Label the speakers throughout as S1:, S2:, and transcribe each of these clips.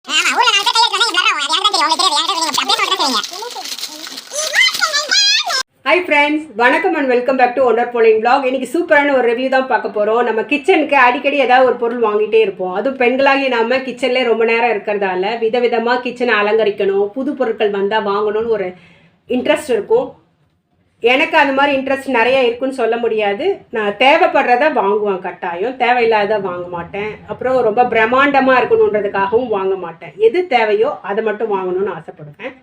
S1: Hi friends, வணக்கம் and welcome back to wonderpaulinevlogs. இன்னைக்கு சூப்பரான ஒரு ரிவ்யூ தான் பார்க்க போறோம். நம்ம கிச்சனுக்கு அடிக்கடி ஏதாவது ஒரு பொருள் வாங்கிட்டே இருப்போம். அதுவும் பெண்களாகி நாம கிச்சன்ல ரொம்ப நேரம் இருக்கிறதால விதவிதமா கிச்சனை அலங்கரிக்கணும், புது பொருட்கள் வந்தா வாங்கணும்னு ஒரு இன்ட்ரெஸ்ட் இருக்கும். எனக்கு அந்த மாதிரி இன்ட்ரெஸ்ட் நிறைய இருக்குன்னு சொல்ல முடியாது. நான் தேவைப்படுறத வாங்குவேன், கட்டாயம் தேவையில்லாத வாங்க மாட்டேன். அப்புறம் ரொம்ப பிரம்மாண்டமாக இருக்கணுன்றதுக்காகவும் வாங்க மாட்டேன். எது தேவையோ அதை மட்டும் வாங்கணும்னு ஆசைப்படுவேன்.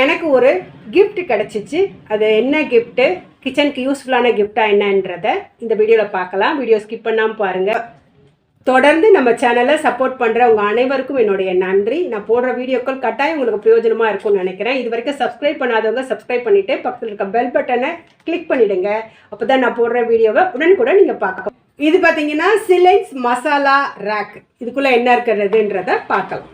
S1: எனக்கு ஒரு கிஃப்ட் கிடச்சிச்சு. அது என்ன கிஃப்ட்டு, கிச்சனுக்கு யூஸ்ஃபுல்லான கிஃப்டாக என்னன்றதை இந்த வீடியோவில் பார்க்கலாம். வீடியோ ஸ்கிப் பண்ணாமல் பாருங்கள். தொடர்ந்து நம்ம சேனலை சப்போர்ட் பண்ணுற உங்கள் அனைவருக்கும் என்னுடைய நன்றி. நான் போடுற வீடியோக்கள் கட்டாயம் உங்களுக்கு பிரயோஜனமாக இருக்கும்னு நினைக்கிறேன். இது வரைக்கும் சப்ஸ்கிரைப் பண்ணாதவங்க சப்ஸ்கிரைப் பண்ணிவிட்டு பக்கத்தில் இருக்க பெல் பட்டனை கிளிக் பண்ணிவிடுங்க. அப்போ தான் நான் போடுற வீடியோவை உடனுக்குடன் நீங்கள் பார்க்கலாம். இது பார்த்தீங்கன்னா ஸ்லிங்ஸ் மசாலா ரேக். இதுக்குள்ளே என்ன இருக்கிறதுன்றதை பார்க்கலாம்.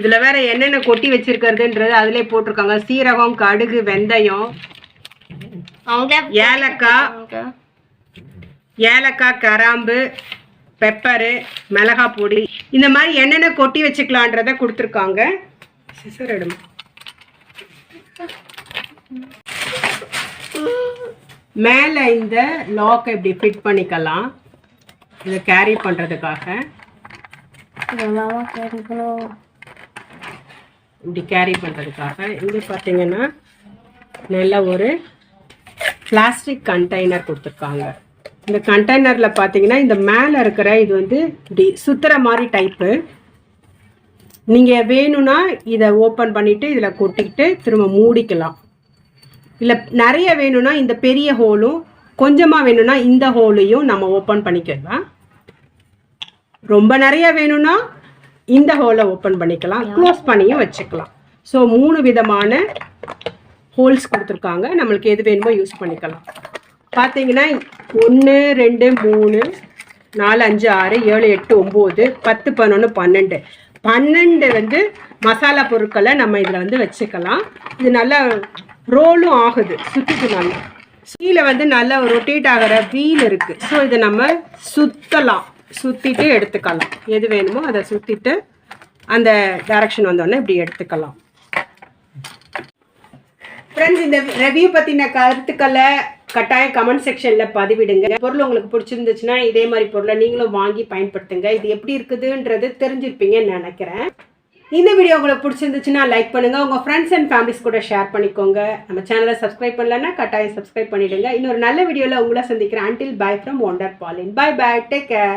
S1: இதில் வேற என்னென்ன கொட்டி வச்சிருக்கிறதுன்றது அதிலே போட்டிருக்காங்க. சீரகம், கடுகு, வெந்தயம், ஏலக்காய், கராம்பு, பெப்பரு, மிளகாய் பொடி, இந்த மாதிரி என்னென்ன கொட்டி வச்சுக்கலான்றத கொடுத்துருக்காங்க. சிசர் எடுமா. மேலே இந்த லாக்கை இப்படி ஃபிட் பண்ணிக்கலாம், இதை கேரி பண்ணுறதுக்காக. இப்படி கேரி பண்ணுறதுக்காக இங்கே பார்த்தீங்கன்னா நல்ல ஒரு பிளாஸ்டிக் கண்டெய்னர் கொடுத்துருக்காங்க. இந்த கண்டெய்னரில் பார்த்தீங்கன்னா இந்த மேலே இருக்கிற இது வந்து இப்படி சுற்றுற மாதிரி டைப்பு. நீங்கள் வேணும்னா இதை ஓப்பன் பண்ணிவிட்டு இதில் கொட்டிக்கிட்டு திரும்ப மூடிக்கலாம். இல்லை நிறைய வேணும்னா இந்த பெரிய ஹோலும், கொஞ்சமாக வேணும்னா இந்த ஹோலையும் நம்ம ஓப்பன் பண்ணிக்கலாம். ரொம்ப நிறைய வேணும்னா இந்த ஹோலை ஓப்பன் பண்ணிக்கலாம், க்ளோஸ் பண்ணியும் வச்சுக்கலாம். ஸோ 3 விதமான ஹோல்ஸ் கொடுத்துருக்காங்க. நம்மளுக்கு எது வேணுமோ யூஸ் பண்ணிக்கலாம். பார்த்தீங்கன்னா 1 2 3 4 5 6 7 8 9 10 11 12 12 வந்து மசாலா பொருட்களை நம்ம இதில் வந்து வச்சுக்கலாம். இது நல்லா ரோலும் ஆகுது, சுற்றிட்டு நல்லா. கீழே வந்து நல்லா ரொட்டேட் ஆகிற வீல் இருக்குது. ஸோ இதை நம்ம சுற்றலாம், சுற்றிட்டு எடுத்துக்கலாம். எது வேணுமோ அதை சுற்றிட்டு அந்த டைரக்ஷன் வந்தோடனே இப்படி எடுத்துக்கலாம். ஃப்ரெண்ட்ஸ், இந்த ரிவ்யூ பற்றின கருத்துக்களை கட்டாயம் கமெண்ட் செக்ஷனில் பதிவிடுங்க. பொருள் உங்களுக்கு பிடிச்சிருந்துச்சுன்னா இதே மாதிரி பொருளை நீங்களும் வாங்கி பயன்படுத்துங்க. இது எப்படி இருக்குதுன்றது தெரிஞ்சிருப்பீங்கன்னு நினைக்கிறேன். இந்த வீடியோ உங்களுக்கு பிடிச்சிருந்துச்சுன்னா லைக் பண்ணுங்கள், உங்கள் ஃப்ரெண்ட்ஸ் அண்ட் ஃபேமிலிஸ் கூட ஷேர் பண்ணிக்கோங்க. நம்ம சேனலை சப்ஸ்கிரைப் பண்ணலன்னா கட்டாயம் சப்ஸ்கிரைப் பண்ணிவிடுங்க. இன்னொரு நல்ல வீடியோவில் உங்களை சந்திக்கிறேன். Until bye from wonderpauline. Bye bye, take care.